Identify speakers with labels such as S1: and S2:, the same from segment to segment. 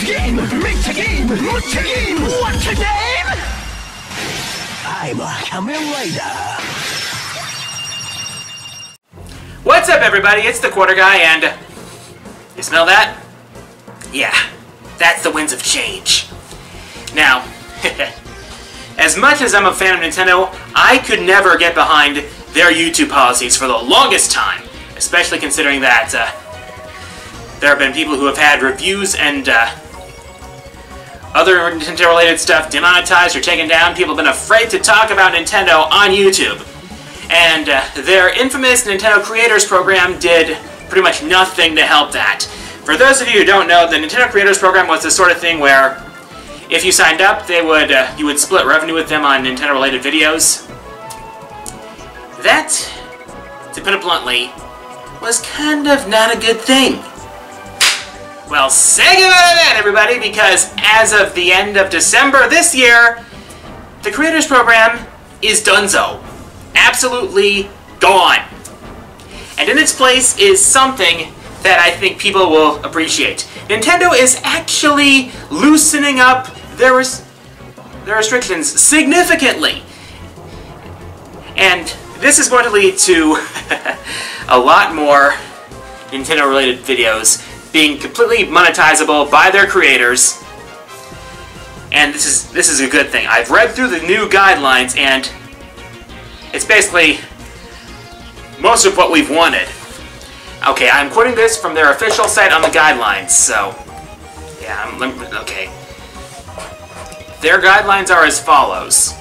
S1: game, make a game, what's a game, what's a game? I'm a Kamen Rider.
S2: What's up, everybody? It's the Quarter Guy, and you smell that? Yeah, that's the winds of change. Now, as much as I'm a fan of Nintendo, I could never get behind their YouTube policies for the longest time, especially considering that there have been people who have had reviews and other Nintendo-related stuff demonetized or taken down. People have been afraid to talk about Nintendo on YouTube. And their infamous Nintendo Creators Program did pretty much nothing to help that. For those of you who don't know, the Nintendo Creators Program was the sort of thing where if you signed up, they would you would split revenue with them on Nintendo-related videos. That, to put it bluntly, was kind of not a good thing. Well, say goodbye to that, everybody, because as of the end of December this year, the Creators Program is donezo. Absolutely gone. And in its place is something that I think people will appreciate. Nintendo is actually loosening up their restrictions significantly. And this is going to lead to a lot more Nintendo-related videos being completely monetizable by their creators. And this is a good thing. I've read through the new guidelines, and it's basically most of what we've wanted. Okay, I'm quoting this from their official site on the guidelines, so yeah, okay. Their guidelines are as follows,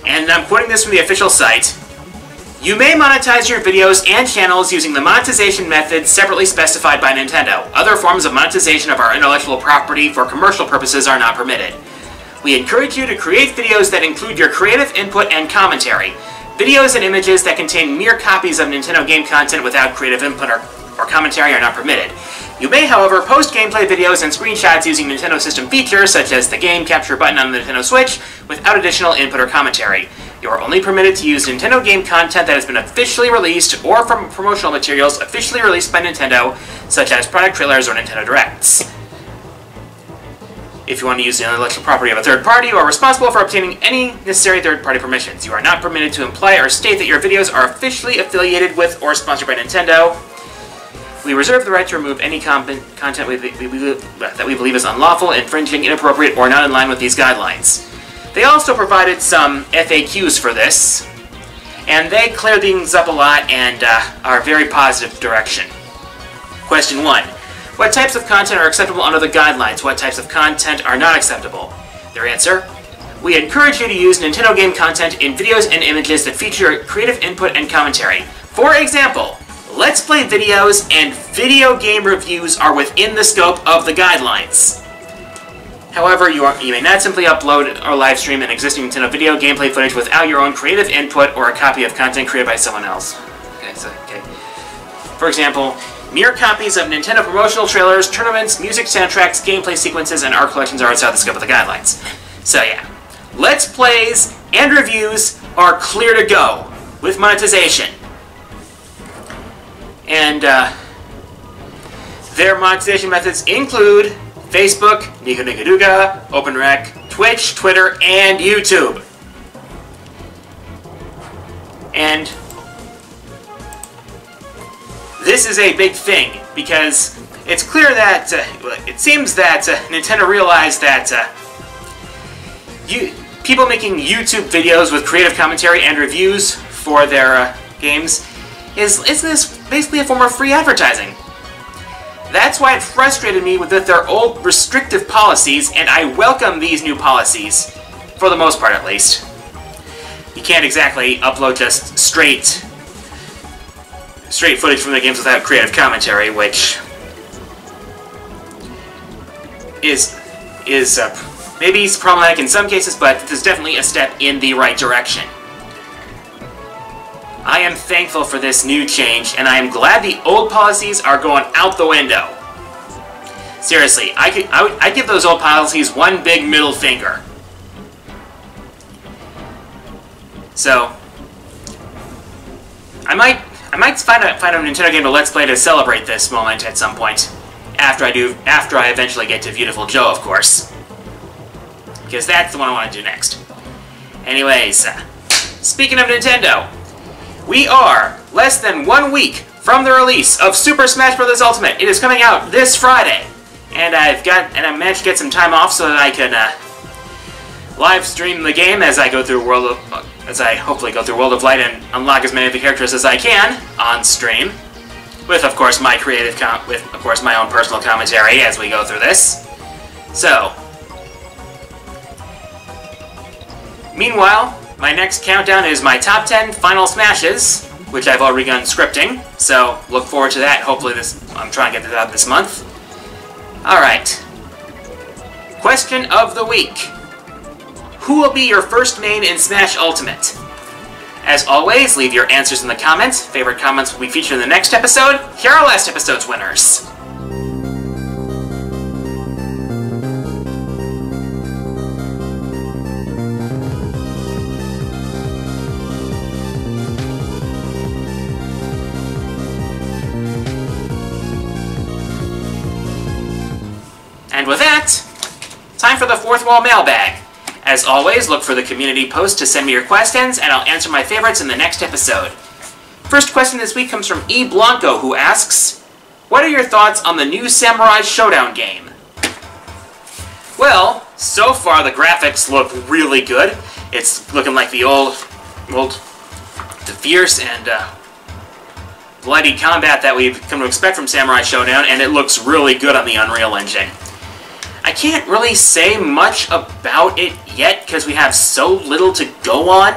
S2: and I'm quoting this from the official site. You may monetize your videos and channels using the monetization methods separately specified by Nintendo. Other forms of monetization of our intellectual property for commercial purposes are not permitted. We encourage you to create videos that include your creative input and commentary. Videos and images that contain mere copies of Nintendo game content without creative input or commentary are not permitted. You may, however, post gameplay videos and screenshots using Nintendo system features, such as the game capture button on the Nintendo Switch, without additional input or commentary. You are only permitted to use Nintendo game content that has been officially released, or from promotional materials officially released by Nintendo, such as product trailers or Nintendo Directs. If you want to use the intellectual property of a third party, you are responsible for obtaining any necessary third-party permissions. You are not permitted to imply or state that your videos are officially affiliated with or sponsored by Nintendo. We reserve the right to remove any content that we believe is unlawful, infringing, inappropriate, or not in line with these guidelines. They also provided some FAQs for this, and they clear things up a lot and are a very positive direction. Question 1. What types of content are acceptable under the guidelines? What types of content are not acceptable? Their answer: we encourage you to use Nintendo game content in videos and images that feature creative input and commentary. For example, Let's Play videos and video game reviews are within the scope of the guidelines. However, you may not simply upload or live stream an existing Nintendo video gameplay footage without your own creative input or a copy of content created by someone else. Okay. For example, mere copies of Nintendo promotional trailers, tournaments, music soundtracks, gameplay sequences, and art collections are outside the scope of the guidelines. So yeah, Let's Plays and reviews are clear to go with monetization. And their monetization methods include Facebook, Nico Nico Douga, OpenRec, Twitch, Twitter, and YouTube. And this is a big thing, because it's clear that, it seems that Nintendo realized that people making YouTube videos with creative commentary and reviews for their games isn't this basically a form of free advertising? That's why it frustrated me with their old restrictive policies, and I welcome these new policies, for the most part at least. You can't exactly upload just straight footage from the games without creative commentary, which is maybe problematic in some cases, but this is definitely a step in the right direction. I am thankful for this new change, and I am glad the old policies are going out the window. Seriously, I'd give those old policies one big middle finger. So, I might find a Nintendo game to Let's Play to celebrate this moment at some point. After I eventually get to Beautiful Joe, of course. Because that's the one I want to do next. Anyways, speaking of Nintendo, we are less than 1 week from the release of Super Smash Bros. Ultimate. It is coming out this Friday, and I managed to get some time off so that I can live stream the game as I hopefully go through World of Light and unlock as many of the characters as I can on stream, with of course my my own personal commentary as we go through this. So, meanwhile, my next countdown is my top 10 Final Smashes, which I've already begun scripting, so look forward to that. Hopefully I'm trying to get that out this month. Alright. Question of the week. Who will be your first main in Smash Ultimate? As always, leave your answers in the comments. Favorite comments will be featured in the next episode. Here are last episode's winners. And with that, time for the Fourth Wall Mailbag. As always, look for the community post to send me your questions, and I'll answer my favorites in the next episode. First question this week comes from E. Blanco, who asks, what are your thoughts on the new Samurai Showdown game? Well, so far the graphics look really good. It's looking like the the fierce and bloody combat that we've come to expect from Samurai Showdown, and it looks really good on the Unreal Engine. I can't really say much about it yet because we have so little to go on.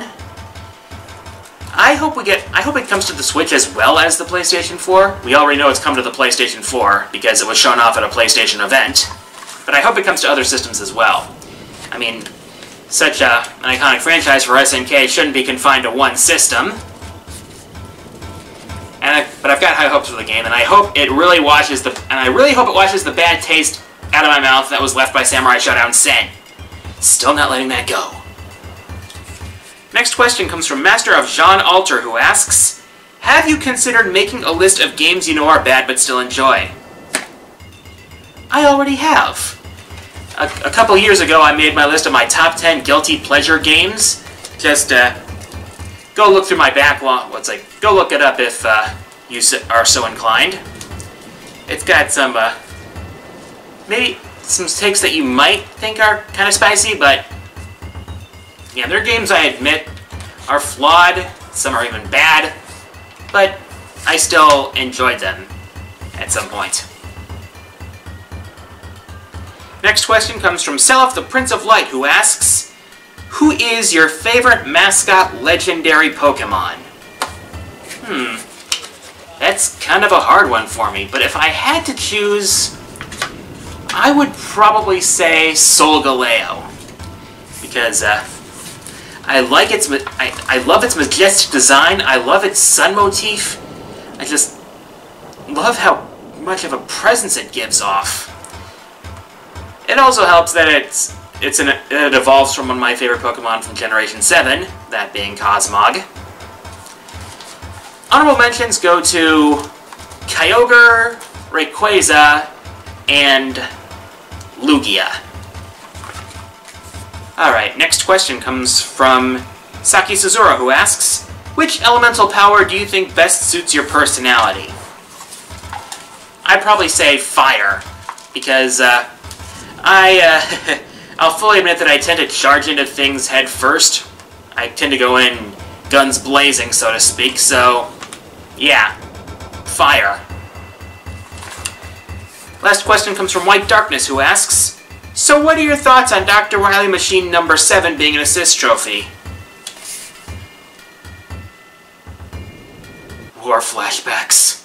S2: I hope it comes to the Switch as well as the PlayStation 4. We already know it's come to the PlayStation 4 because it was shown off at a PlayStation event. But I hope it comes to other systems as well. I mean, such an iconic franchise for SNK shouldn't be confined to one system. But I've got high hopes for the game, and I hope it really washes the bad taste out of my mouth that was left by Samurai Showdown Sen. Still not letting that go. Next question comes from Master of Jean Alter, who asks, have you considered making a list of games you know are bad but still enjoy? I already have. A couple years ago, I made my list of my top 10 guilty pleasure games. Just go look through my backlog. Go look it up if you are so inclined. It's got some maybe some takes that you might think are kind of spicy, but yeah, they're games I admit are flawed, some are even bad, but I still enjoyed them at some point. Next question comes from Self, the Prince of Light, who asks, who is your favorite mascot legendary Pokemon? That's kind of a hard one for me, but if I had to choose, I would probably say Solgaleo, because I love its majestic design. I love its sun motif. I just love how much of a presence it gives off. It also helps that it evolves from one of my favorite Pokemon from Generation 7, that being Cosmog. Honorable mentions go to Kyogre, Rayquaza, and Lugia. Alright, next question comes from Saki Suzura, who asks, which elemental power do you think best suits your personality? I'd probably say fire, because I'll fully admit that I tend to charge into things head first. I tend to go in guns blazing, so to speak, so yeah, fire. Last question comes from White Darkness, who asks, so what are your thoughts on Dr. Wily Machine number 7 being an assist trophy? War flashbacks.